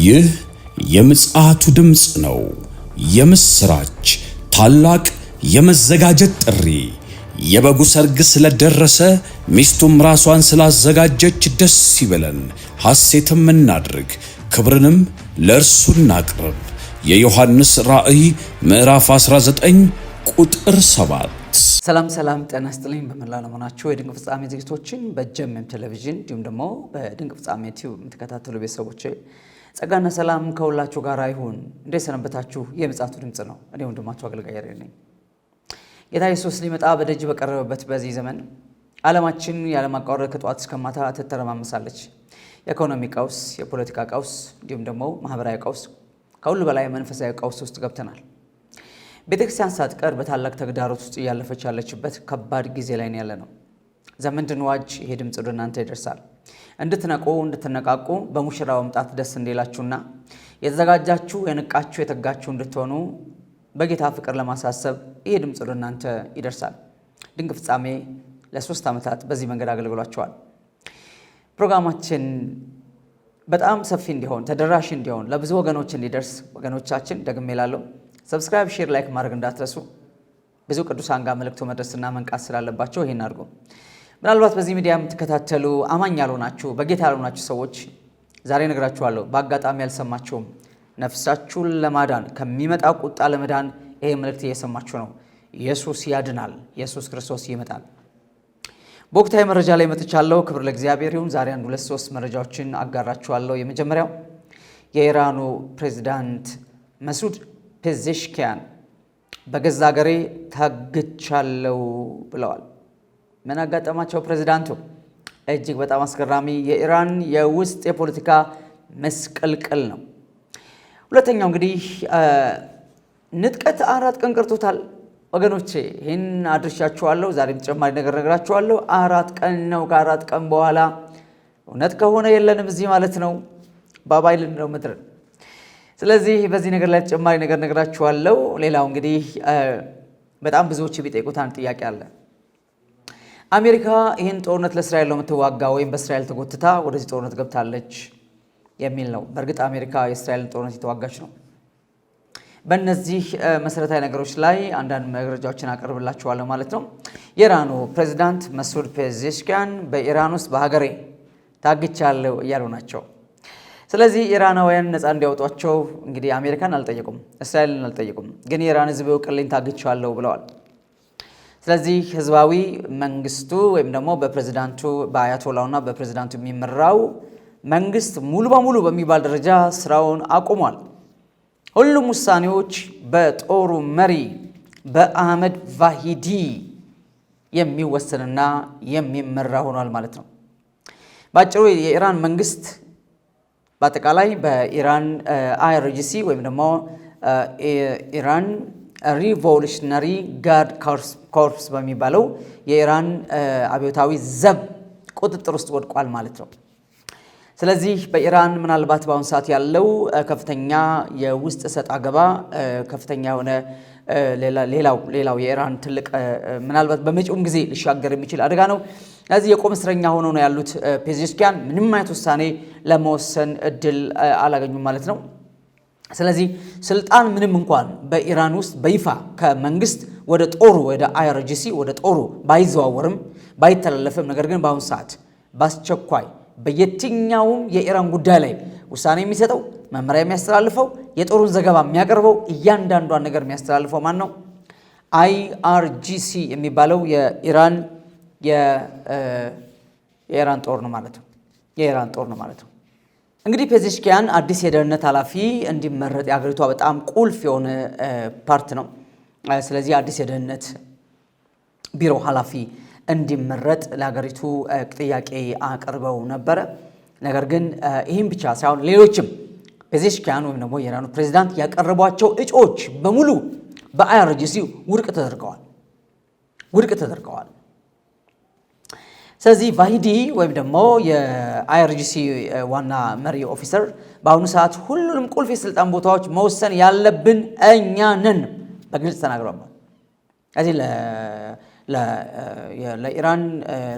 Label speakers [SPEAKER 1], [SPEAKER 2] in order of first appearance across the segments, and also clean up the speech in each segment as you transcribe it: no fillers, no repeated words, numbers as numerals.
[SPEAKER 1] ይህ የምጽአቱ ድምጽ ነው። የምስራች ታላቅ የመዘጋጀት ጥሪ። የበጉ ሰርግ ስለደረሰ ሚስቱም ራሷን ስላዘጋጀች ደስ ይበለን፣ ሐሴትም እናድርግ፣ ክብርንም ለእርሱ እናቅርብ። የዮሐንስ ራእይ ምዕራፍ 19 ቁጥር 7።
[SPEAKER 2] ሰላም ጤና ይስጥልኝ። በመላው ዓለም ሆናችሁ የድንቅ ፍጻሜ ዝግጅቶችን በጀመም ቴሌቪዥን እንዲሁም ደግሞ በድንቅ ፍጻሜ ቲዩብ የምትከታተሉ ቤተሰቦቼ ጸጋና ሰላም ከሁላችሁ ጋር ይሁን። እንዴት ሰነበታችሁ? የምጽአቱ ድምጽ ነው። እኔ ወንድማችሁ አገልጋይ ያሬድ ነኝ። ጌታ ኢየሱስ ሊመጣ በደጅ በቀረበበት በዚህ ዘመን ዓለማችን ያለማቋረጥ ከጧት እስከ ማታ ትተረማመሳለች። የኢኮኖሚ ቀውስ፣ የፖለቲካ ቀውስ እንዲሁም ደግሞ ማህበራዊ ቀውስ፣ ከሁሉ በላይ መንፈሳዊ ቀውስ ውስጥ ገብተናል። ቤተክርስቲያን ሳትቀር በታላቅ ተግዳሮት ውስጥ እያለፈች ያለችበት ከባድ ጊዜ ላይ ነው ያለነው። ዘመን እንድንዋጅ ይሄ ድምጽ ወደ እናንተ ይደርሳል። እንድትነቁ እንድትነቃቁ በሙሽራው መምጣት ደስ እንዲላችሁና የተዘጋጃችሁ የነቃችሁ የተጋችሁ እንድትሆኑ በጌታ ፍቅር ለማሳሰብ ይሄ ድምጽ ወደ እናንተ ይደርሳል። ድንቅ ፍጻሜ ለ3 ዓመታት በዚህ መንገድ አገልግሏቸዋል። ፕሮግራማችን በጣም ሰፊ እንዲሆን ተደራሽ እንዲሆን ለብዙ ወገኖች እንዲደርስ ወገኖቻችን ደግሜ እላለሁ ሰብስክራይብ፣ ሼር፣ ላይክ ማድረግ እንዳትረሱ። ብዙ ቅዱሳን ጋር መልእክቱ መድረስና መንቃት ስላለባቸው ይሄን አድርጉ። ምናልባት በዚህ ሚዲያ የምትከታተሉ አማኝ ያልሆናችሁ በጌታ ያልሆናችሁ ሰዎች ዛሬ ነግራችኋለሁ። በአጋጣሚ ያልሰማችሁም ነፍሳችሁን ለማዳን ከሚመጣ ቁጣ ለመዳን ይሄ መልእክት እየሰማችሁ ነው። ኢየሱስ ያድናል። ኢየሱስ ክርስቶስ ይመጣል። በወቅታዊ መረጃ ላይ መጥቻለሁ። ክብር ለእግዚአብሔር ይሁን። ዛሬ 2-3 መረጃዎችን አጋራችኋለሁ። የመጀመሪያው የኢራኑ ፕሬዝዳንት መሱድ ፔዜሽኪያን በገዛ ሀገሬ ታግቻለሁ ብለዋል። ምን አጋጠማቸው? ፕሬዝዳንቱ እጅግ በጣም አስገራሚ የኢራን የውስጥ የፖለቲካ መስቀልቅል ነው። ሁለተኛው እንግዲህ ንጥቀት 4 ቀን ቀርቶታል ወገኖቼ። ይህን አድርሻችኋለሁ። ዛሬም ተጨማሪ ነገር ነግራችኋለሁ። 4 ቀን ነው። ከ4 ቀን በኋላ እውነት ከሆነ የለንም እዚህ ማለት ነው። ባባይል ነው ምድር። ስለዚህ በዚህ ነገር ላይ ተጨማሪ ነገር ነግራችኋለሁ። ሌላው እንግዲህ በጣም ብዙዎች ቢጠይቁት አንድ ጥያቄ አለ። አሜሪካ ይህን ጦርነት ለእስራኤል ነው የምትዋጋ ወይም በእስራኤል ተጎትታ ወደዚህ ጦርነት ገብታለች የሚል ነው። በእርግጥ አሜሪካ የእስራኤልን ጦርነት የተዋጋች ነው። በእነዚህ መሰረታዊ ነገሮች ላይ አንዳንድ መረጃዎችን አቀርብላችኋለሁ ማለት ነው። የኢራኑ ፕሬዝዳንት መሱድ ፔዜሽኪያን በኢራን ውስጥ በሀገሬ ታግቻለሁ እያሉ ናቸው። ስለዚህ ኢራናውያን ነፃ እንዲያወጧቸው እንግዲህ አሜሪካን አልጠየቁም፣ እስራኤልን አልጠየቁም። ግን የኢራን ሕዝብ ይወቅልኝ ታግቻለሁ ብለዋል። ስለዚህ ህዝባዊ መንግስቱ ወይም ደግሞ በፕሬዝዳንቱ በአያቶላውና በፕሬዝዳንቱ የሚመራው መንግስት ሙሉ በሙሉ በሚባል ደረጃ ስራውን አቁሟል። ሁሉም ውሳኔዎች በጦሩ መሪ በአህመድ ቫሂዲ የሚወሰንና የሚመራ ሆኗል ማለት ነው። ባጭሩ የኢራን መንግስት በአጠቃላይ በኢራን አይአርጂሲ ወይም ደግሞ ኢራን ሪቮሉሽነሪ ጋርድ ኮርፕስ በሚባለው የኢራን አብዮታዊ ዘብ ቁጥጥር ውስጥ ወድቋል ማለት ነው። ስለዚህ በኢራን ምናልባት በአሁኑ ሰዓት ያለው ከፍተኛ የውስጥ ሰጥ አገባ ከፍተኛ የሆነ ሌላው የኢራን ትልቅ ምናልባት በመጪውም ጊዜ ሊሻገር የሚችል አደጋ ነው። ስለዚህ የቆም እስረኛ ሆነው ነው ያሉት ፔዜሽኪያን። ምንም አይነት ውሳኔ ለመወሰን እድል አላገኙም ማለት ነው። ስለዚህ ስልጣን ምንም እንኳን በኢራን ውስጥ በይፋ ከመንግስት ወደ ጦሩ ወደ አይአርጂሲ ወደ ጦሩ ባይዘዋወርም ባይተላለፍም፣ ነገር ግን በአሁኑ ሰዓት በአስቸኳይ በየትኛውም የኢራን ጉዳይ ላይ ውሳኔ የሚሰጠው መመሪያ የሚያስተላልፈው የጦሩን ዘገባ የሚያቀርበው እያንዳንዷን ነገር የሚያስተላልፈው ማን ነው? አይአርጂሲ የሚባለው የኢራን ጦር ነው ማለት ነው። የኢራን ጦር ነው ማለት ነው። እንግዲህ ፔዜሽኪያን አዲስ የደህንነት ኃላፊ እንዲመረጥ የሀገሪቷ በጣም ቁልፍ የሆነ ፓርት ነው። ስለዚህ አዲስ የደህንነት ቢሮ ኃላፊ እንዲመረጥ ለሀገሪቱ ጥያቄ አቅርበው ነበረ። ነገር ግን ይህም ብቻ ሳይሆን ሌሎችም ፔዜሽኪያን ወይም ደግሞ የኢራኑ ፕሬዝዳንት ያቀረቧቸው እጩዎች በሙሉ በአይአርጂሲ ውድቅ ተደርገዋል። ስለዚህ ቫሂዲ ወይም ደግሞ የአይአርጂሲ ዋና መሪ ኦፊሰር በአሁኑ ሰዓት ሁሉንም ቁልፍ የስልጣን ቦታዎች መወሰን ያለብን እኛ ነን በግልጽ ተናግረዋል። ስለዚህ ለኢራን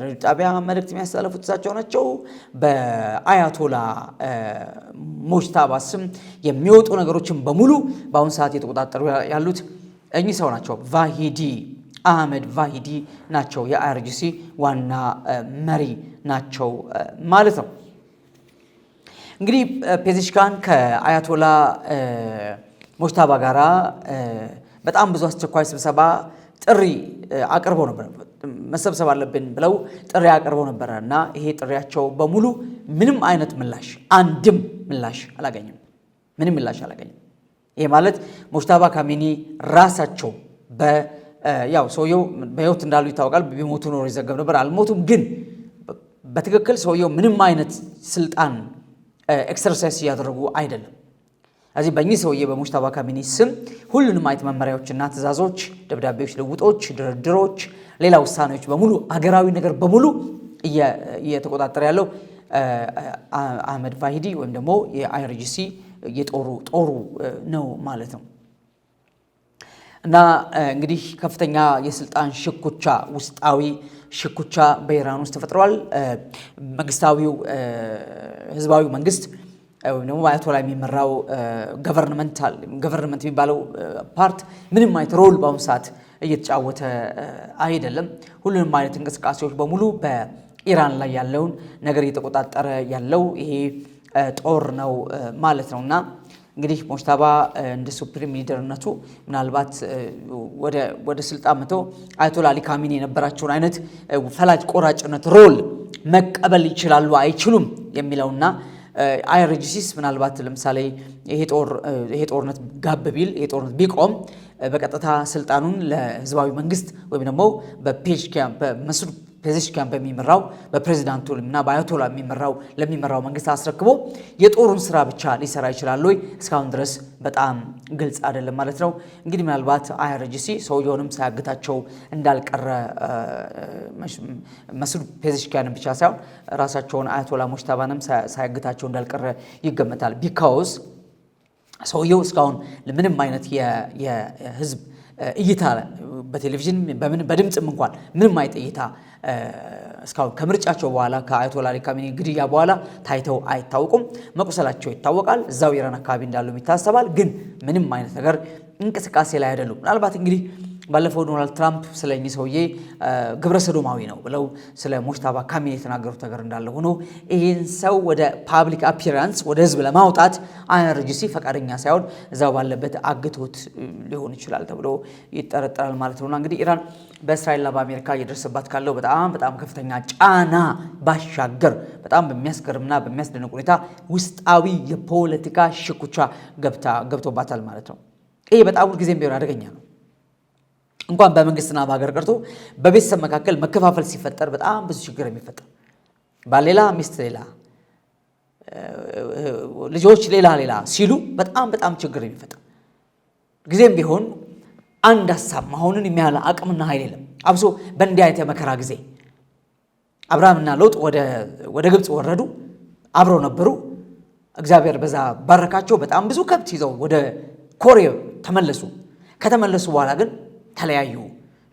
[SPEAKER 2] ሬዲዮ ጣቢያ መልእክት የሚያስተላልፉት እሳቸው ናቸው። በአያቶላ ሙጅተባ ስም የሚወጡ ነገሮችን በሙሉ በአሁኑ ሰዓት እየተቆጣጠሩ ያሉት እኚህ ሰው ናቸው። ቫሂዲ አህመድ ቫሂዲ ናቸው። የአይአርጂሲ ዋና መሪ ናቸው ማለት ነው። እንግዲህ ፔዜሽካን ከአያቶላ ሙጅተባ ጋራ በጣም ብዙ አስቸኳይ ስብሰባ ጥሪ አቅርበው ነበር። መሰብሰብ አለብን ብለው ጥሪ አቅርበው ነበር እና ይሄ ጥሪያቸው በሙሉ ምንም አይነት ምላሽ አንድም ምላሽ አላገኘም። ምንም ምላሽ አላገኘም። ይሄ ማለት ሙጅተባ ካሚኒ ራሳቸው ያው ሰውየው በህይወት እንዳሉ ይታወቃል። ቢሞቱ ኖሮ ይዘገብ ነበር። አልሞቱም። ግን በትክክል ሰውየው ምንም አይነት ስልጣን ኤክሰርሳይዝ እያደረጉ አይደለም። እዚህ በእኚህ ሰውዬ በሙጅተባ ካሚኒ ስም ሁሉንም አይነት መመሪያዎችና ትእዛዞች፣ ደብዳቤዎች፣ ልውጦች፣ ድርድሮች፣ ሌላ ውሳኔዎች በሙሉ አገራዊ ነገር በሙሉ እየተቆጣጠረ ያለው አህመድ ቫሂዲ ወይም ደግሞ የአይአርጂሲ ጦሩ ነው ማለት ነው። እና እንግዲህ ከፍተኛ የስልጣን ሽኩቻ፣ ውስጣዊ ሽኩቻ በኢራን ውስጥ ተፈጥሯል። መንግስታዊው ህዝባዊ መንግስት ወይም ደግሞ በአያቶላ የሚመራው ገቨርንመንት የሚባለው ፓርት ምንም አይነት ሮል በአሁኑ ሰዓት እየተጫወተ አይደለም። ሁሉንም አይነት እንቅስቃሴዎች በሙሉ በኢራን ላይ ያለውን ነገር እየተቆጣጠረ ያለው ይሄ ጦር ነው ማለት ነውና እንግዲህ ሙጅተባ እንደ ሱፕሪም ሊደርነቱ ምናልባት ወደ ስልጣን መጥተው አያቶላ አሊ ካሚኒ የነበራቸውን አይነት ፈላጭ ቆራጭነት ሮል መቀበል ይችላሉ አይችሉም የሚለውና አይአርጂሲስ ምናልባት ለምሳሌ ይሄ ጦርነት ጋብ ቢል ይሄ ጦርነት ቢቆም በቀጥታ ስልጣኑን ለህዝባዊ መንግስት ወይም ደግሞ በመስዑድ ፔዜሽኪያን በሚመራው በፕሬዚዳንቱ እና በአያቶላ ለሚመራው መንግስት አስረክቦ የጦሩን ስራ ብቻ ሊሰራ ይችላል ወይ? እስካሁን ድረስ በጣም ግልጽ አይደለም ማለት ነው። እንግዲህ ምናልባት አይአርጂሲ ሰውየውንም ሳያግታቸው እንዳልቀረ መስዑድ ፔዜሽኪያንን ብቻ ሳይሆን ራሳቸውን አያቶላ ሙጅተባንም ሳያግታቸው እንዳልቀረ ይገመታል። ቢካውዝ ሰውየው እስካሁን ለምንም አይነት የህዝብ እይታ በቴሌቪዥን በድምጽም እንኳን ምንም አይነት እይታ እስካሁን ከምርጫቸው በኋላ ከአያቶላ አሊ ካሚኒ ግድያ በኋላ ታይተው አይታወቁም። መቁሰላቸው ይታወቃል። እዛው ኢራን አካባቢ እንዳሉ ይታሰባል። ግን ምንም አይነት ነገር እንቅስቃሴ ላይ አይደሉም። ምናልባት እንግዲህ ባለፈው ዶናልድ ትራምፕ ስለኚህ ሰውዬ ግብረ ሰዶማዊ ነው ብለው ስለ ሙጅተባ ካሚኒ የተናገሩት ነገር እንዳለ ሆኖ ይህን ሰው ወደ ፓብሊክ አፒራንስ ወደ ህዝብ ለማውጣት አይአርጂሲ ፈቃደኛ ሳይሆን እዛው ባለበት አግቶት ሊሆን ይችላል ተብሎ ይጠረጠራል ማለት ነውና እንግዲህ ኢራን በእስራኤልና በአሜሪካ እየደረሰባት ካለው በጣም ከፍተኛ ጫና ባሻገር በጣም በሚያስገርምና በሚያስደንቅ ሁኔታ ውስጣዊ የፖለቲካ ሽኩቻ ገብቶባታል ማለት ነው። ይሄ በጣም ሁልጊዜም ቢሆን አደገኛ ነው። እንኳን በመንግስትና በሀገር ቀርቶ በቤተሰብ መካከል መከፋፈል ሲፈጠር በጣም ብዙ ችግር የሚፈጠር ባል ሌላ ሚስት ሌላ ልጆች ሌላ ሲሉ በጣም ችግር የሚፈጠር ጊዜም ቢሆን አንድ ሀሳብ መሆኑን የሚያለ አቅምና ኃይል የለም። አብሶ በእንዲህ አይነት የመከራ ጊዜ አብርሃምና ሎጥ ወደ ግብፅ ወረዱ፣ አብረው ነበሩ። እግዚአብሔር በዛ ባረካቸው። በጣም ብዙ ከብት ይዘው ወደ ኮሬብ ተመለሱ። ከተመለሱ በኋላ ግን ተለያዩ።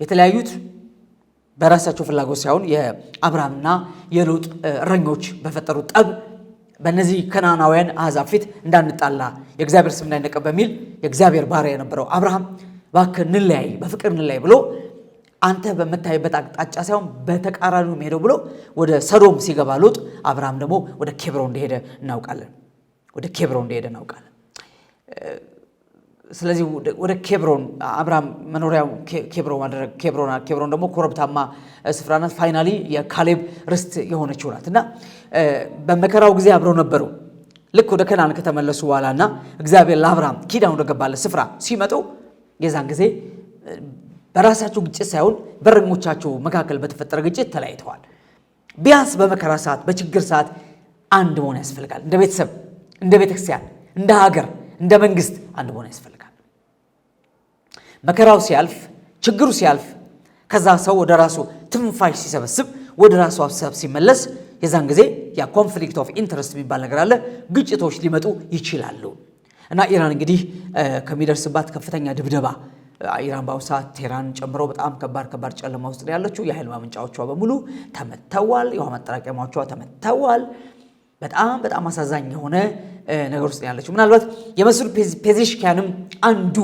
[SPEAKER 2] የተለያዩት በራሳቸው ፍላጎት ሳይሆን የአብርሃምና የሎጥ እረኞች በፈጠሩት ጠብ በእነዚህ ከናናውያን አሕዛብ ፊት እንዳንጣላ የእግዚአብሔር ስም እንዳይነቀፍ በሚል የእግዚአብሔር ባሪያ የነበረው አብርሃም እባክህ እንለያይ፣ በፍቅር እንለያይ ብሎ አንተ በመታይበት አቅጣጫ ሳይሆን በተቃራኒው ሄደው ብሎ ወደ ሰዶም ሲገባ ሎጥ አብርሃም ደግሞ ወደ ኬብሮን እንደሄደ እናውቃለን። ስለዚህ ወደ ኬብሮን አብርሃም መኖሪያው ኬብሮን ማድረግ ኬብሮን ደግሞ ኮረብታማ ስፍራ ናት። ፋይናሊ የካሌብ ርስት የሆነችው ናት እና በመከራው ጊዜ አብረው ነበሩ። ልክ ወደ ከናን ከተመለሱ በኋላና እግዚአብሔር ለአብርሃም ኪዳን ወደ ገባለት ስፍራ ሲመጡ የዛን ጊዜ በራሳቸው ግጭት ሳይሆን በረኞቻቸው መካከል በተፈጠረ ግጭት ተለያይተዋል። ቢያንስ በመከራ ሰዓት፣ በችግር ሰዓት አንድ መሆን ያስፈልጋል። እንደ ቤተሰብ፣ እንደ ቤተክርስቲያን፣ እንደ ሀገር፣ እንደ መንግስት አንድ መሆን ያስፈልጋል። መከራው ሲያልፍ፣ ችግሩ ሲያልፍ፣ ከዛ ሰው ወደ ራሱ ትንፋሽ ሲሰበስብ፣ ወደ ራሱ ሀሳብ ሲመለስ የዛን ጊዜ ያ ኮንፍሊክት ኦፍ ኢንተረስት የሚባል ነገር አለ። ግጭቶች ሊመጡ ይችላሉ እና ኢራን እንግዲህ ከሚደርስባት ከፍተኛ ድብደባ ኢራን በአሁኑ ሰዓት ቴህራን ጨምሮ በጣም ከባድ ጨለማ ውስጥ ነው ያለችው። የኃይል ማመንጫዎቿ በሙሉ ተመተዋል። የውሃ ማጠራቀሚያዎቿ ተመተዋል። በጣም አሳዛኝ የሆነ ነገር ውስጥ ነው ያለችው። ምናልባት የመስዑድ ፔዜሽኪያንም አንዱ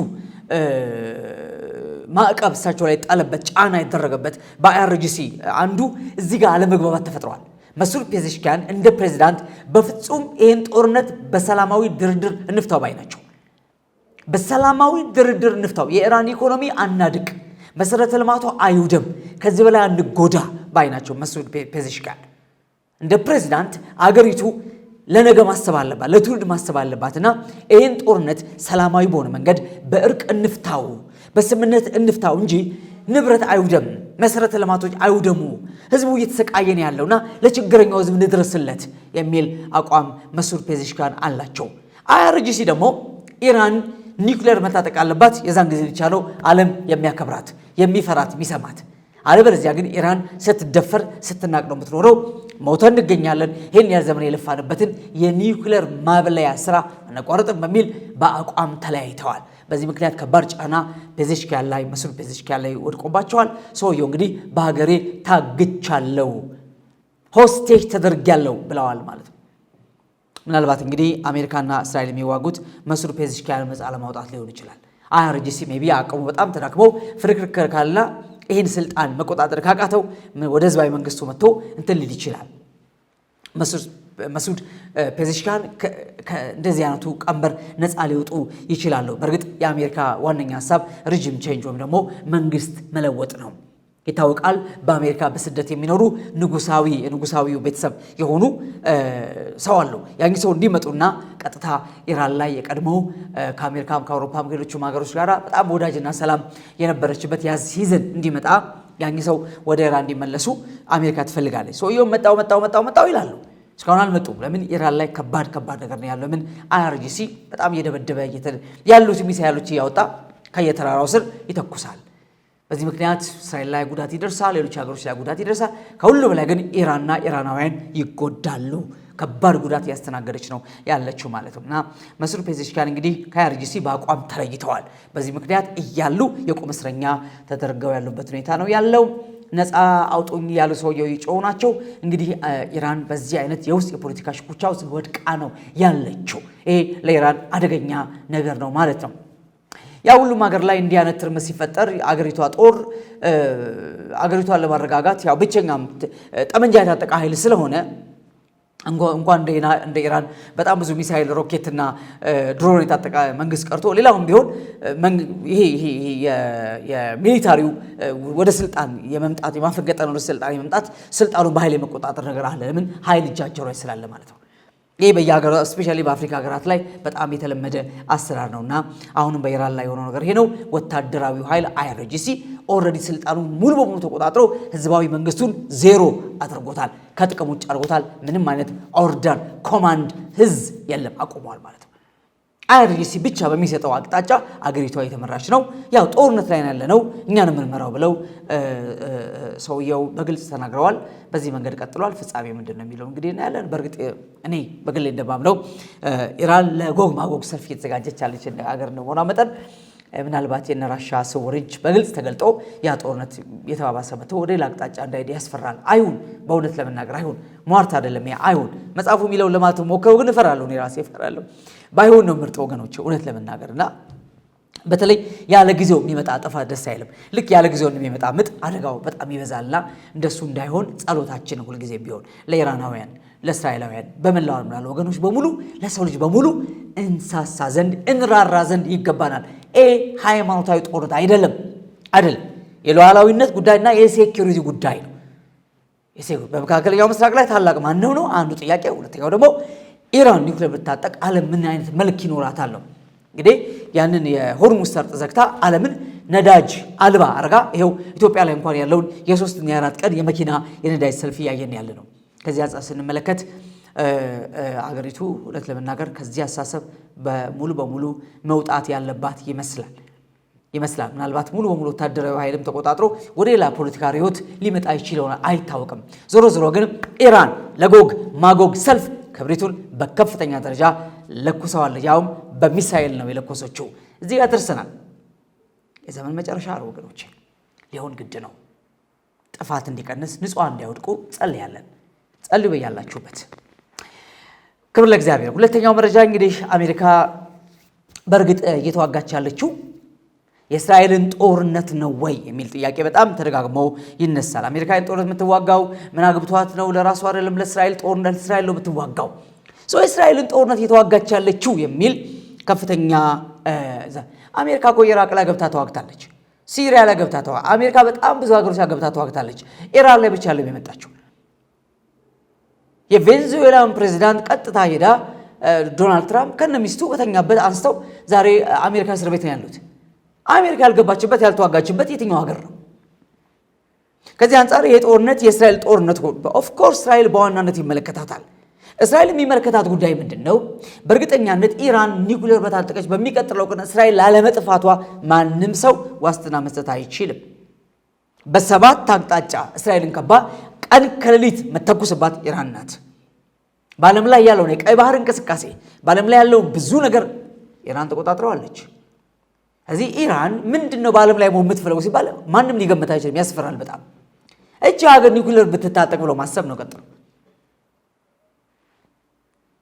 [SPEAKER 2] ማዕቀብ እሳቸው ላይ ጣለበት ጫና የተደረገበት በአይአርጂሲ አንዱ እዚህ ጋር አለመግባባት ተፈጥሯል። መስዑድ ፔዜሽኪያን እንደ ፕሬዚዳንት በፍጹም ይህን ጦርነት በሰላማዊ ድርድር እንፍታው ባይ ናቸው። በሰላማዊ ድርድር እንፍታው፣ የኢራን ኢኮኖሚ አናድቅ፣ መሰረተ ልማቷ አይውደም፣ ከዚህ በላይ አንጎዳ ባይ ናቸው መስዑድ ፔዜሽኪያን። እንደ ፕሬዚዳንት አገሪቱ ለነገ ማሰብ አለባት፣ ለትውልድ ማሰብ አለባትና ይህን ጦርነት ሰላማዊ በሆነ መንገድ በእርቅ እንፍታው፣ በስምነት እንፍታው እንጂ ንብረት አይውደም፣ መሰረተ ልማቶች አይውደሙ፣ ህዝቡ እየተሰቃየን ያለውና ለችግረኛው ህዝብ እንድረስለት የሚል አቋም መስዑድ ፔዜሽኪያን አላቸው። አይአርጂሲ ደግሞ ኢራን ኒውክሌር መታጠቅ አለባት፣ የዛን ጊዜ ብቻ ነው ዓለም የሚያከብራት የሚፈራት የሚሰማት። አለበለዚያ ግን ኢራን ስትደፈር ስትናቅ ነው የምትኖረው። ሞተን እንገኛለን። ይህን ያህል ዘመን የለፋንበትን የኒውክሌር ማብለያ ስራ አናቋርጥም በሚል በአቋም ተለያይተዋል። በዚህ ምክንያት ከባድ ጫና ፔዜሽኪያን ላይ መስዑድ ፔዜሽኪያን ላይ ወድቆባቸዋል። ሰውየው እንግዲህ በሀገሬ ታግቻለሁ፣ ሆስቴጅ ተደርጊያለሁ ብለዋል ማለት ነው። ምናልባት እንግዲህ አሜሪካና እስራኤል የሚዋጉት መስዑድ ፔዜሽኪያን ነፃ ለማውጣት ሊሆን ይችላል። አይአርጂሲ ሜቢ አቅሙ በጣም ተዳክመው ፍርክርክ ካለና ይህን ስልጣን መቆጣጠር ካቃተው ወደ ህዝባዊ መንግስቱ መጥቶ እንትን ሊል ይችላል። መስዑድ ፔዜሽኪያን እንደዚህ አይነቱ ቀንበር ነፃ ሊወጡ ይችላሉ። በእርግጥ የአሜሪካ ዋነኛ ሀሳብ ሪጂም ቼንጅ ወይም ደግሞ መንግስት መለወጥ ነው። ይታወቃል። በአሜሪካ በስደት የሚኖሩ ንጉሳዊው ቤተሰብ የሆኑ ሰው አሉ። ያን ሰው እንዲመጡና ቀጥታ ኢራን ላይ የቀድሞው ከአሜሪካም ከአውሮፓም ከሌሎችም ሀገሮች ጋር በጣም ወዳጅና ሰላም የነበረችበት ያ ሲዝን እንዲመጣ ያን ሰው ወደ ኢራን እንዲመለሱ አሜሪካ ትፈልጋለች። ሰውየው መጣው ይላሉ። እስካሁን አልመጡም። ለምን? ኢራን ላይ ከባድ ነገር ነው ያለው። ምን? አይአርጂሲ በጣም እየደበደበ ያሉት ሚሳይሎች እያወጣ ከየተራራው ስር ይተኩሳል። በዚህ ምክንያት እስራኤል ላይ ጉዳት ይደርሳል፣ ሌሎች ሀገሮች ላይ ጉዳት ይደርሳል። ከሁሉ በላይ ግን ኢራንና ኢራናውያን ይጎዳሉ። ከባድ ጉዳት ያስተናገደች ነው ያለችው ማለት ነው። እና መስዑድ ፔዜሽኪያን እንግዲህ ከአይአርጂሲ በአቋም ተለይተዋል። በዚህ ምክንያት እያሉ የቁም እስረኛ ተደርገው ያሉበት ሁኔታ ነው ያለው። ነፃ አውጡኝ ያሉ ሰውየው ይጮሁ ናቸው። እንግዲህ ኢራን በዚህ አይነት የውስጥ የፖለቲካ ሽኩቻ ውስጥ ወድቃ ነው ያለችው። ይሄ ለኢራን አደገኛ ነገር ነው ማለት ነው። ያ ሁሉም ሀገር ላይ እንዲህ አይነት ትርምስ ሲፈጠር አገሪቷ ጦር አገሪቷን ለማረጋጋት ያው ብቸኛም ጠመንጃ የታጠቀ ኃይል ስለሆነ እንኳን እንደ ኢራን በጣም ብዙ ሚሳይል ሮኬትና ድሮን የታጠቀ መንግስት ቀርቶ ሌላውም ቢሆን ይሄ የሚሊታሪው ወደ ስልጣን የመምጣት የማፈገጠን ወደ ስልጣን የመምጣት ስልጣኑን በኃይል የመቆጣጠር ነገር አለ። ለምን? ኃይል እጃቸው ላይ ስላለ ማለት ነው። ይሄ በየሀገሩ ስፔሻሊ በአፍሪካ ሀገራት ላይ በጣም የተለመደ አሰራር ነውና አሁንም በኢራን ላይ የሆነው ነገር ይሄ ነው። ወታደራዊው ኃይል አይአርጂሲ ኦልሬዲ ስልጣኑን ሙሉ በሙሉ ተቆጣጥሮ ህዝባዊ መንግስቱን ዜሮ አድርጎታል፣ ከጥቅም ውጭ አድርጎታል። ምንም አይነት ኦርደር ኮማንድ የለም፣ አቆመዋል ማለት ነው። አይአርጂሲ ብቻ በሚሰጠው አቅጣጫ አገሪቷ የተመራች ነው። ያው ጦርነት ላይ ያለ ነው፣ እኛን የምንመራው ብለው ሰውየው በግልጽ ተናግረዋል። በዚህ መንገድ ቀጥሏል። ፍጻሜ ምንድን ነው የሚለው እንግዲህ እናያለን። በእርግጥ እኔ በግሌ እንደማምነው ኢራን ለጎግ ማጎግ ሰልፍ እየተዘጋጀች ያለች ሀገር እንደሆነ መጠን ምናልባት የነራሻ ስውር እጅ በግልጽ ተገልጦ ያ ጦርነት የተባባሰ መጥቶ ወደ ሌላ አቅጣጫ እንዳይሄድ ያስፈራል። አይሁን፣ በእውነት ለመናገር አይሁን፣ ሟርት አይደለም ያ አይሁን። መጽሐፉ የሚለውን ለማለት ሞከሩ፣ ግን እፈራለሁ፣ እኔ ራሴ እፈራለሁ። ባይሆን ነው ምርጥ ወገኖች፣ እውነት ለመናገርና በተለይ ያለ ጊዜው የሚመጣ ጥፋት ደስ አይልም። ልክ ያለ ጊዜው የሚመጣ ምጥ አደጋው በጣም ይበዛልና እንደሱ እንዳይሆን ጸሎታችን ሁልጊዜ ቢሆን ለኢራናውያን፣ ለእስራኤላውያን፣ በመላው ዓለም ላሉ ወገኖች በሙሉ ለሰው ልጅ በሙሉ እንሳሳ ዘንድ እንራራ ዘንድ ይገባናል። ሃይማኖታዊ ጦርነት አይደለም። የሉዓላዊነት ጉዳይና የሴኩሪቲ ጉዳይ ነው። በመካከለኛው ምስራቅ ላይ ታላቅ ማን ነው አንዱ ጥያቄ። ሁለተኛው ደግሞ ኢራን ኒውክሌር ብታጠቅ ዓለም ምን አይነት መልክ ይኖራታል ነው። እንግዲህ ያንን የሆርሙዝ ሰርጥ ዘግታ ዓለምን ነዳጅ አልባ አርጋ ይሄው ኢትዮጵያ ላይ እንኳን ያለውን የ3 እና የ4 ቀን የመኪና የነዳጅ ሰልፍ እያየን ያለ ነው። ከዚህ አንጻር ስንመለከት አገሪቱ እውነት ለመናገር ከዚህ አሳሰብ በሙሉ በሙሉ መውጣት ያለባት ይመስላል። ምናልባት ሙሉ በሙሉ ወታደራዊ ኃይልም ተቆጣጥሮ ወደ ሌላ ፖለቲካ ርዕዮት ሊመጣ ይችላል፣ አይታወቅም። ዞሮ ግን ኢራን ለጎግ ማጎግ ሰልፍ ክብሪቱን በከፍተኛ ደረጃ ለኩሰዋል። ያውም በሚሳኤል ነው የለኮሰችው። እዚህ ጋር ደርሰናል። የዘመን መጨረሻ ነው ወገኖቼ፣ ሊሆን ግድ ነው። ጥፋት እንዲቀንስ፣ ንጹሃን እንዲያወድቁ ጸልያለን። ጸልዩ በያላችሁበት። ክብር ለእግዚአብሔር። ሁለተኛው መረጃ እንግዲህ አሜሪካ በእርግጥ እየተዋጋች ያለችው የእስራኤልን ጦርነት ነው ወይ የሚል ጥያቄ በጣም ተደጋግሞ ይነሳል። አሜሪካ ጦርነት የምትዋጋው ምን አግብቷት ነው? ለራሷ አይደለም፣ ለእስራኤል ጦርነት እስራኤል ነው የምትዋጋው። የእስራኤልን ጦርነት እየተዋጋች ያለችው የሚል ከፍተኛ አሜሪካ እኮ ኢራቅ ላይ ገብታ ተዋግታለች። ሲሪያ ላይ ገብታ ተዋግታለች። አሜሪካ በጣም ብዙ ሀገሮች ላይ ገብታ ተዋግታለች። ኢራን ላይ ብቻ አይደለም የመጣችው። የቬንዙዌላን ፕሬዚዳንት ቀጥታ ሄዳ ዶናልድ ትራምፕ ከነሚስቱ በተኛበት አንስተው ዛሬ አሜሪካ እስር ቤት ነው ያሉት። አሜሪካ ያልገባችበት ያልተዋጋችበት የትኛው ሀገር ነው? ከዚህ አንጻር ይሄ ጦርነት የእስራኤል ጦርነት ኦፍ ኮርስ እስራኤል በዋናነት ይመለከታታል። እስራኤል የሚመለከታት ጉዳይ ምንድነው? በእርግጠኛነት ኢራን ኒውክሌር በታጠቀች በሚቀጥለው ቀን እስራኤል ላለመጥፋቷ ማንም ሰው ዋስትና መስጠት አይችልም። በሰባት አቅጣጫ እስራኤልን ከባ ቀን ከሌሊት መተኩስባት ኢራን ናት። በዓለም ላይ ያለው የቀይ ባህር እንቅስቃሴ በዓለም ላይ ያለው ብዙ ነገር ኢራን ተቆጣጥረዋለች። እዚህ ኢራን ምንድነው በዓለም ላይ የምትፈልገው ሲባል ማንም ሊገምት አይችልም። ያስፈራል በጣም። እቺ ሀገር ኒውክሌር ብትታጠቅ ብሎ ማሰብ ነው ቀጥሎ።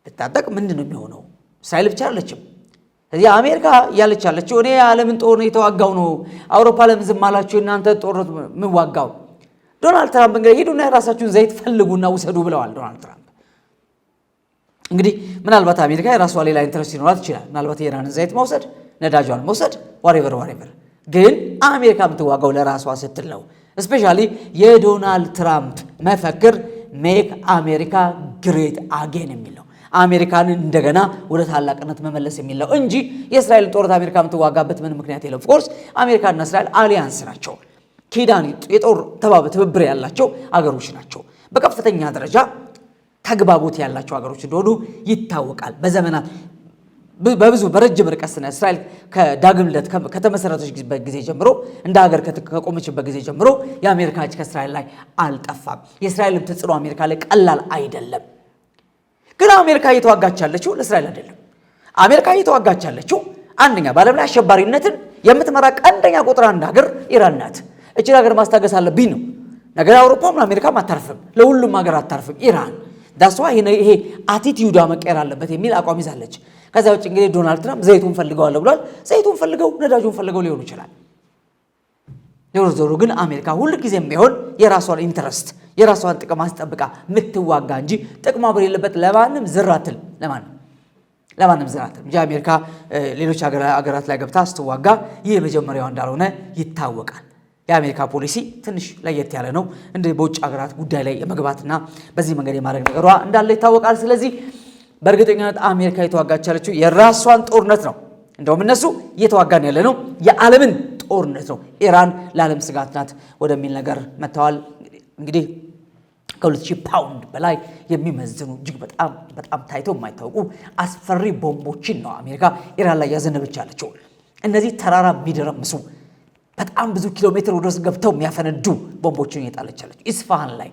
[SPEAKER 2] ብትታጠቅ ምንድነው የሚሆነው? እስራኤል ብቻ አይደለችም። እዚህ አሜሪካ ያለች ያለችው እኔ ዓለምን ጦርነት የተዋጋው ነው፣ አውሮፓ ለምን ዝም አላችሁ? እናንተ ጦርነት ምን ዋጋው? ዶናልድ ትራምፕ እንግዲህ ሂዱና የራሳችሁን ዘይት ፈልጉና ውሰዱ ብለዋል ዶናልድ ትራምፕ። እንግዲህ ምናልባት አሜሪካ የራሷ ሌላ ኢንተረስት ይኖራት ይችላል። ምናልባት የኢራንን ዘይት መውሰድ፣ ነዳጇን መውሰድ፣ ዋሬቨር ግን አሜሪካ የምትዋጋው ለራሷ ስትል ነው። እስፔሻሊ የዶናልድ ትራምፕ መፈክር ሜክ አሜሪካ ግሬት አጌን የሚል ነው። አሜሪካንን እንደገና ወደ ታላቅነት መመለስ የሚል ነው እንጂ የእስራኤል ጦርነት አሜሪካ የምትዋጋበት ምን ምክንያት የለም። ኦፍኮርስ አሜሪካና እስራኤል አሊያንስ ናቸው። ኪዳን የጦር ትብብር ያላቸው አገሮች ናቸው። በከፍተኛ ደረጃ ተግባቦት ያላቸው አገሮች እንደሆኑ ይታወቃል። በብዙ በረጅም ርቀት ስነ እስራኤል ከዳግም ልደት ከተመሰረተችበት ጊዜ ጀምሮ እንደ ሀገር ከቆመችበት ጊዜ ጀምሮ የአሜሪካ እጅ ከእስራኤል ላይ አልጠፋም። የእስራኤልም ተጽዕኖ አሜሪካ ላይ ቀላል አይደለም። ግን አሜሪካ እየተዋጋች ያለችው ለእስራኤል አይደለም። አሜሪካ እየተዋጋች ያለችው አንደኛ በዓለም ላይ አሸባሪነትን የምትመራ ቀንደኛ ቁጥር አንድ ሀገር ኢራን ናት። እቺን ሀገር ማስታገስ አለብኝ ነው ነገር። አውሮፓም አሜሪካም አታርፍም፣ ለሁሉም ሀገር አታርፍም ኢራን። ዳስዋ ይሄ አቲቲዩዷ መቀየር አለበት የሚል አቋም ይዛለች። ከዛ ውጭ እንግዲህ ዶናልድ ትራምፕ ዘይቱን ፈልገዋለሁ ብሏል። ዘይቱን ፈልገው ነዳጁን ፈልገው ሊሆኑ ይችላል። ዞሮ ግን አሜሪካ ሁልጊዜም ቢሆን የራሷን ኢንተረስት የራሷን ጥቅም አስጠብቃ የምትዋጋ እንጂ ጥቅሟ በሌለበት ለማንም ዝራትል ለማንም ዝራትል እንጂ አሜሪካ ሌሎች ሀገራት ላይ ገብታ ስትዋጋ ይህ የመጀመሪያው እንዳልሆነ ይታወቃል። የአሜሪካ ፖሊሲ ትንሽ ለየት ያለ ነው። እንደ በውጭ ሀገራት ጉዳይ ላይ የመግባትና በዚህ መንገድ የማድረግ ነገሯ እንዳለ ይታወቃል። ስለዚህ በእርግጠኛነት አሜሪካ የተዋጋች ያለችው የራሷን ጦርነት ነው። እንደውም እነሱ እየተዋጋን ያለ ነው የዓለምን ጦርነት ነው። ኢራን ለዓለም ስጋት ናት ወደሚል ነገር መጥተዋል። እንግዲህ ከ2000 ፓውንድ በላይ የሚመዝኑ እጅግ በጣም ታይተው የማይታወቁ አስፈሪ ቦምቦችን ነው አሜሪካ ኢራን ላይ ያዘነበች ያለችው። እነዚህ ተራራ የሚደረምሱ በጣም ብዙ ኪሎ ሜትር ወደ ውስጥ ገብተው የሚያፈነዱ ቦምቦችን እየጣለች ያለችው ኢስፋሃን ላይ፣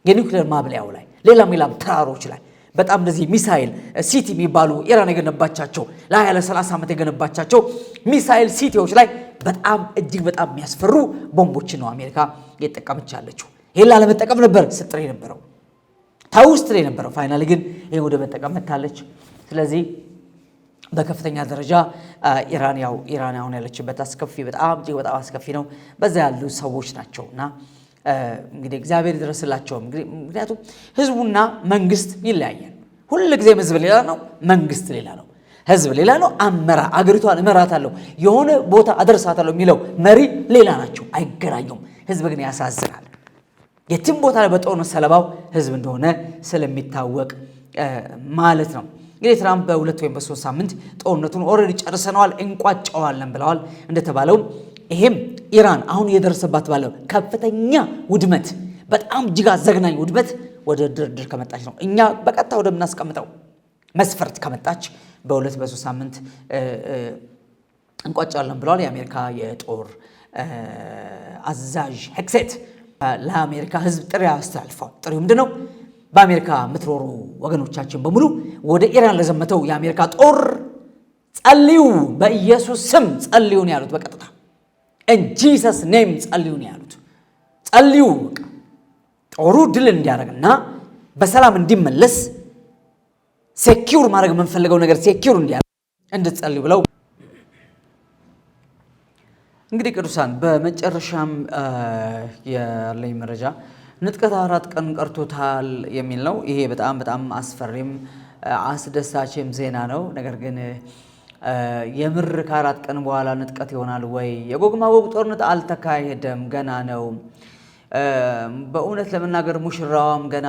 [SPEAKER 2] የኒውክሌር ማብለያው ላይ፣ ሌላም ተራሮች ላይ በጣም እንደዚህ ሚሳኤል ሲቲ የሚባሉ ኢራን የገነባቻቸው ለ20-30 ዓመት የገነባቻቸው ሚሳኤል ሲቲዎች ላይ በጣም እጅግ በጣም የሚያስፈሩ ቦምቦችን ነው አሜሪካ እየተጠቀመች ያለችው። ይሄን ላለመጠቀም ነበር ስትጥር የነበረው ታውስት ላይ ነበረው። ፋይናሊ ግን ይሄ ወደ መጠቀም መታለች። ስለዚህ በከፍተኛ ደረጃ ኢራን አሁን ያለችበት አስከፊ እጅግ በጣም አስከፊ ነው። በዛ ያሉ ሰዎች ናቸውና እንግዲህ እግዚአብሔር ይድረስላቸው። ምክንያቱም ህዝቡና መንግስት ይለያያል። ሁልጊዜም ህዝብ ሌላ ነው፣ መንግስት ሌላ ነው። ህዝብ ሌላ ነው፣ አገሪቷን እመራታለሁ የሆነ ቦታ አደርሳታለሁ የሚለው መሪ ሌላ ናቸው፣ አይገናኙም። ህዝብ ግን ያሳዝናል። የትም ቦታ ላይ በጦርነት ሰለባው ህዝብ እንደሆነ ስለሚታወቅ ማለት ነው። እንግዲህ ትራምፕ በ2 ወይም በ3 ሳምንት ጦርነቱን ኦልሬዲ ጨርሰነዋል እንቋጨዋለን ብለዋል። እንደተባለው ይሄም ኢራን አሁን እየደረሰባት ባለው ከፍተኛ ውድመት በጣም እጅግ አዘግናኝ ውድመት ወደ ድርድር ከመጣች ነው እኛ በቀጥታ ወደምናስቀምጠው መስፈርት ከመጣች በ2-3 ሳምንት እንቋጫለን ብለዋል። የአሜሪካ የጦር አዛዥ ሄክሴት ለአሜሪካ ህዝብ ጥሪ አስተላልፈዋል። ጥሪው ምንድነው? በአሜሪካ የምትኖሩ ወገኖቻችን በሙሉ ወደ ኢራን ለዘመተው የአሜሪካ ጦር ጸልዩ፣ በኢየሱስ ስም ጸልዩ ነው ያሉት። በቀጥታ in Jesus name ጸልዩ ነው ያሉት። ጸልዩ ጦሩ ድል እንዲያደርግና በሰላም እንዲመለስ ሴኪዩር ማድረግ የምንፈልገው ነገር ሴኪዩር እንዲያደርግ እንድትጸልዩ ብለው እንግዲህ ቅዱሳን በመጨረሻም ያለኝ መረጃ ንጥቀት 4 ቀን ቀርቶታል የሚል ነው። ይሄ በጣም አስፈሪም አስደሳችም ዜና ነው። ነገር ግን የምር ከ4 ቀን በኋላ ንጥቀት ይሆናል ወይ? የጎግ ማጎግ ጦርነት አልተካሄደም፣ ገና ነው። በእውነት ለመናገር ሙሽራዋም ገና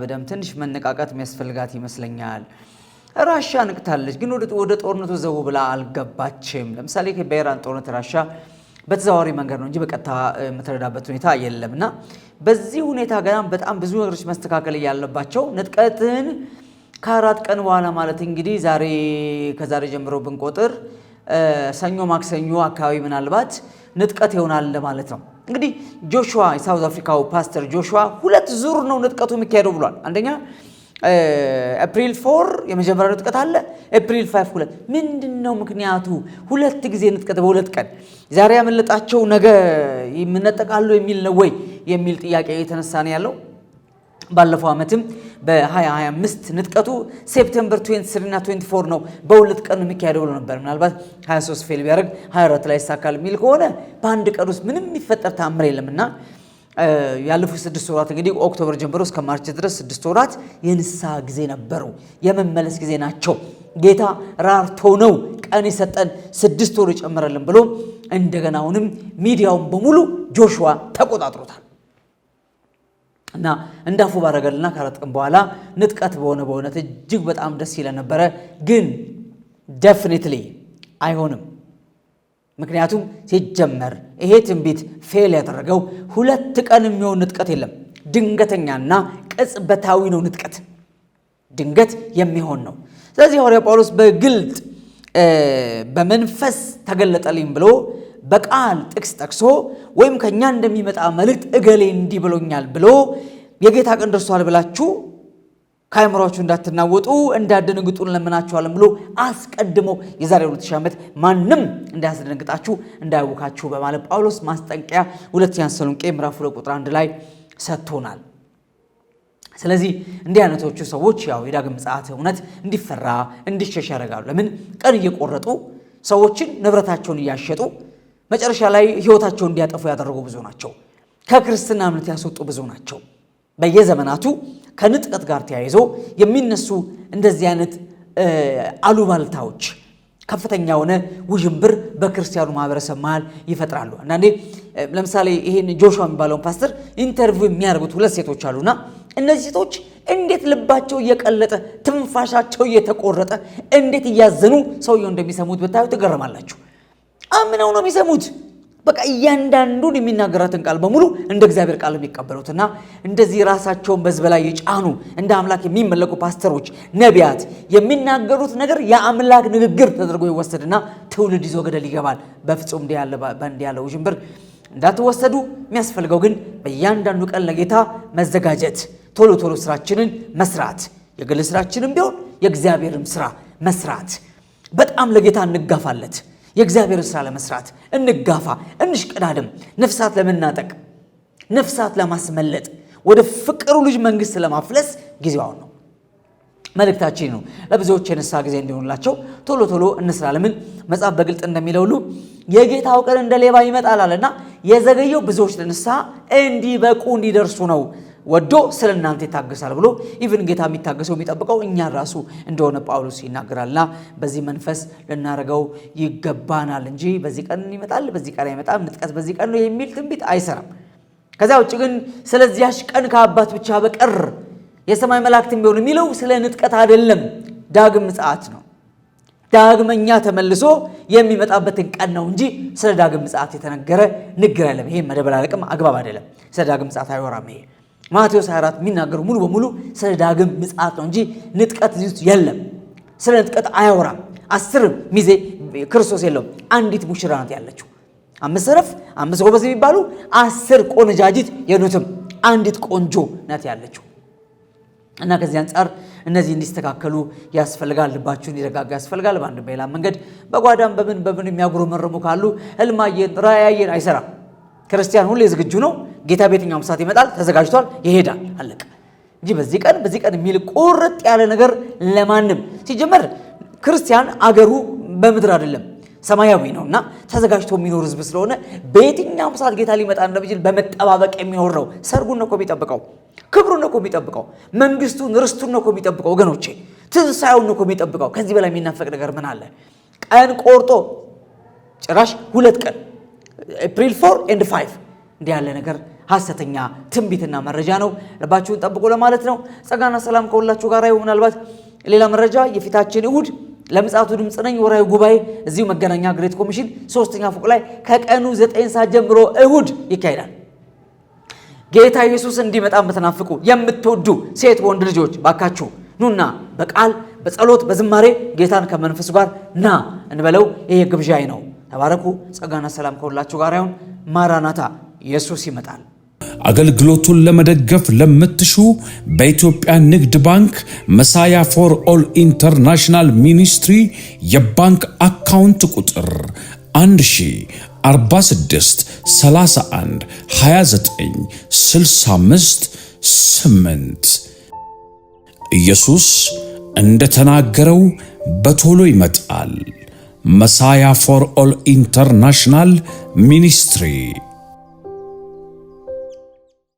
[SPEAKER 2] በደም ትንሽ መነቃቃት የሚያስፈልጋት ይመስለኛል። ራሻ ንቅታለች፣ ግን ወደ ጦርነቱ ዘው ብላ አልገባችም። ለምሳሌ በኢራን ጦርነት ራሻ በተዘዋዋሪ መንገድ ነው እንጂ በቀጥታ የምትረዳበት ሁኔታ የለምና በዚህ ሁኔታ ገና በጣም ብዙ ነገሮች መስተካከል ያለባቸው ንጥቀትን ከ4 ቀን በኋላ ማለት እንግዲህ ከዛሬ ጀምሮ ብንቆጥር ሰኞ ማክሰኞ አካባቢ ምናልባት ንጥቀት ይሆናል ማለት ነው። እንግዲህ ጆሹዋ የሳውዝ አፍሪካው ፓስተር ጆሹዋ 2 ዙር ነው ንጥቀቱ የሚካሄደው ብሏል። አንደኛ ኤፕሪል 4 የመጀመሪያው ንጥቀት አለ፣ ኤፕሪል 5 2 ምንድነው ምክንያቱ? 2 ጊዜ ንጥቀት በ2 ቀን ዛሬ ያመለጣቸው ነገ ይመነጠቃሉ የሚል ነው ወይ የሚል ጥያቄ የተነሳ ነው ያለው። ባለፈው ዓመትም በ2025 ንጥቀቱ ሴፕቴምበር 23 እና 24 ነው በ2 ቀን የሚካሄደው ብሎ ነበር። ምናልባት 23 ፌል ቢያደርግ 24 ላይ ይሳካል የሚል ከሆነ በአንድ ቀን ውስጥ ምንም የሚፈጠር ተአምር የለምና ያለፉት 6 ወራት እንግዲህ ኦክቶበር ጀምሮ እስከ ማርች ድረስ 6 ወራት የንስሐ ጊዜ ነበሩ፣ የመመለስ ጊዜ ናቸው። ጌታ ራርቶ ነው ቀን የሰጠን 6 ወር ይጨምራልን ብሎ እንደገና አሁንም ሚዲያውን በሙሉ ጆሹዋ ተቆጣጥሮታል እና እንዳፉ ባረገልና ከ4 ቀን በኋላ ንጥቀት በእውነት እጅግ በጣም ደስ ይለ ነበረ። ግን ዴፊኒትሊ አይሆንም። ምክንያቱም ሲጀመር ይሄ ትንቢት ፌል ያደረገው 2 ቀን የሚሆን ንጥቀት የለም። ድንገተኛና ቅጽበታዊ ነው ንጥቀት፣ ድንገት የሚሆን ነው። ስለዚህ ሐዋርያው ጳውሎስ በግልጥ በመንፈስ ተገለጠልኝ ብሎ በቃል ጥቅስ ጠቅሶ ወይም ከኛ እንደሚመጣ መልእክት እገሌ እንዲህ ብሎኛል ብሎ የጌታ ቀን ደርሷል ብላችሁ ከአእምሯችሁ እንዳትናወጡ እንዳትደነግጡ እንለምናችኋለን ብሎ አስቀድሞ የዛሬ 2000 ዓመት ማንም እንዳያስደነግጣችሁ እንዳያውካችሁ በማለት ጳውሎስ ማስጠንቀቂያ 2 ተሰሎንቄ ምዕራፍ 2 ቁጥር 1 ላይ ሰጥቶናል። ስለዚህ እንዲህ አይነቶቹ ሰዎች ያው የዳግም ምጽአት እውነት እንዲፈራ እንዲሸሽ ያደርጋሉ። ለምን? ቀን እየቆረጡ ሰዎችን ንብረታቸውን እያሸጡ መጨረሻ ላይ ህይወታቸውን እንዲያጠፉ ያደረጉ ብዙ ናቸው። ከክርስትና እምነት ያስወጡ ብዙ ናቸው። በየዘመናቱ ከንጥቀት ጋር ተያይዞ የሚነሱ እንደዚህ አይነት አሉባልታዎች ከፍተኛ የሆነ ውዥንብር በክርስቲያኑ ማህበረሰብ መሃል ይፈጥራሉ። አንዳንዴ ለምሳሌ ይሄን ጆሹዋ የሚባለውን ፓስተር ኢንተርቪው የሚያደርጉት 2 ሴቶች አሉና እነዚህ ሴቶች እንዴት ልባቸው እየቀለጠ ትንፋሻቸው እየተቆረጠ እንዴት እያዘኑ ሰውየው እንደሚሰሙት ብታዩ ትገረማላችሁ። አምነው ነው የሚሰሙት። በቃ እያንዳንዱን የሚናገራትን ቃል በሙሉ እንደ እግዚአብሔር ቃል የሚቀበሉትና እንደዚህ ራሳቸውን በሕዝብ ላይ የጫኑ እንደ አምላክ የሚመለኩ ፓስተሮች፣ ነቢያት የሚናገሩት ነገር የአምላክ ንግግር ተደርጎ ይወሰድና ትውልድ ይዞ ገደል ይገባል። በፍጹም እንዲህ ያለ ውዥንብር እንዳትወሰዱ። የሚያስፈልገው ግን በእያንዳንዱ ቀን ለጌታ መዘጋጀት፣ ቶሎ ስራችንን መስራት፣ የግል ስራችንን ቢሆን የእግዚአብሔርም ስራ መስራት። በጣም ለጌታ እንጋፋለት። የእግዚአብሔር ስራ ለመስራት እንጋፋ፣ እንሽቀዳድም። ነፍሳት ለመናጠቅ፣ ነፍሳት ለማስመለጥ፣ ወደ ፍቅሩ ልጅ መንግስት ለማፍለስ ጊዜው አሁን ነው። መልእክታችን ነው ለብዙዎች የንስሐ ጊዜ እንዲሆንላቸው ቶሎ እንስራ። ለምን? መጽሐፍ በግልጥ እንደሚለው ሁሉ የጌታው ቀን እንደ ሌባ ይመጣል አለና የዘገየው ብዙዎች ለንስሐ እንዲበቁ እንዲደርሱ ነው። ወዶ ስለ እናንተ ይታገሳል ብሎ ኢቭን ጌታ የሚታገሰው የሚጠብቀው እኛ ራሱ እንደሆነ ጳውሎስ ይናገራልና በዚህ መንፈስ ልናረገው ይገባናል እንጂ በዚህ ቀን ይመጣል በዚህ ቀን አይመጣም፣ ንጥቀት በዚህ ቀን ነው የሚል ትንቢት አይሰራም። ከዛ ውጭ ግን ስለዚያሽ ቀን ከአባት ብቻ በቀር የሰማይ መላእክትም ቢሆን የሚለው ስለ ንጥቀት አይደለም፣ ዳግም ምጽአት ነው። ዳግመኛ ተመልሶ የሚመጣበትን ቀን ነው እንጂ ስለ ዳግም ምጽአት የተነገረ ንግር አይደለም። ይሄ መደበላለቅም አግባብ አይደለም። ስለ ዳግም ምጽአት አይወራም። ይሄ ማቴዎስ 24 የሚናገሩ ሙሉ በሙሉ ስለ ዳግም ምጽአት ነው እንጂ ንጥቀት ሊውት የለም። ስለ ንጥቀት አያወራም። 10 ሚዜ ክርስቶስ የለውም። አንዲት ሙሽራ ናት ያለችው። 5 ሰረፍ 5 ጎበዝ የሚባሉ 10 ቆነጃጅት የሉትም። አንዲት ቆንጆ ናት ያለችው እና ከዚህ አንፃር እነዚህ እንዲስተካከሉ ያስፈልጋል። ልባችሁ እንዲረጋጋ ያስፈልጋል። በአንድ በሌላ መንገድ በጓዳም በምን የሚያጉረመርሙ ካሉ ህልማየን ራያየን አይሰራም። ክርስቲያን ሁሌ ዝግጁ ነው። ጌታ በየትኛውም ሰዓት ይመጣል፣ ተዘጋጅቷል፣ ይሄዳል፣ አለቀ እንጂ በዚህ ቀን የሚል ቁርጥ ያለ ነገር ለማንም ሲጀመር ክርስቲያን አገሩ በምድር አይደለም ሰማያዊ ነውና ተዘጋጅቶ የሚኖር ህዝብ ስለሆነ በየትኛውም ሰዓት ጌታ ሊመጣ እንደሚችል በመጠባበቅ የሚኖር ነው። ሰርጉን ነው የሚጠብቀው፣ ክብሩን ነው የሚጠብቀው፣ መንግስቱን ርስቱን ነው የሚጠብቀው። ወገኖቼ ትንሳኤውን ነው የሚጠብቀው። ከዚህ በላይ የሚናፈቅ ነገር ምን አለ? ቀን ቆርጦ ጭራሽ 2 ቀን ኤፕሪል 4 and 5 እንዲህ ያለ ነገር ሐሰተኛ ትንቢትና መረጃ ነው። ልባችሁን ጠብቁ ለማለት ነው። ጸጋና ሰላም ከሁላችሁ ጋር ይሁን። ምናልባት ሌላ መረጃ የፊታችን እሁድ ለምጽአቱ ድምጽ ነኝ ወራዊ ጉባኤ እዚሁ መገናኛ ግሬት ኮሚሽን 3ኛ ፎቅ ላይ ከቀኑ 9 ሰዓት ጀምሮ እሁድ ይካሄዳል። ጌታ ኢየሱስ እንዲመጣ የምትናፍቁ የምትወዱ ሴት ወንድ ልጆች ባካችሁ ኑና በቃል በጸሎት በዝማሬ ጌታን ከመንፈሱ ጋር ና እንበለው። ይሄ ግብዣይ ነው። ተባረኩ። ጸጋና ሰላም ከሁላችሁ ጋር ይሁን። ማራናታ ኢየሱስ ይመጣል።
[SPEAKER 1] አገልግሎቱን ለመደገፍ ለምትሹ በኢትዮጵያ ንግድ ባንክ መሳያ ፎር ኦል ኢንተርናሽናል ሚኒስትሪ የባንክ አካውንት ቁጥር 1046 31 29 65 8 ኢየሱስ እንደተናገረው በቶሎ ይመጣል። መሳያ ፎር ኦል ኢንተርናሽናል ሚኒስትሪ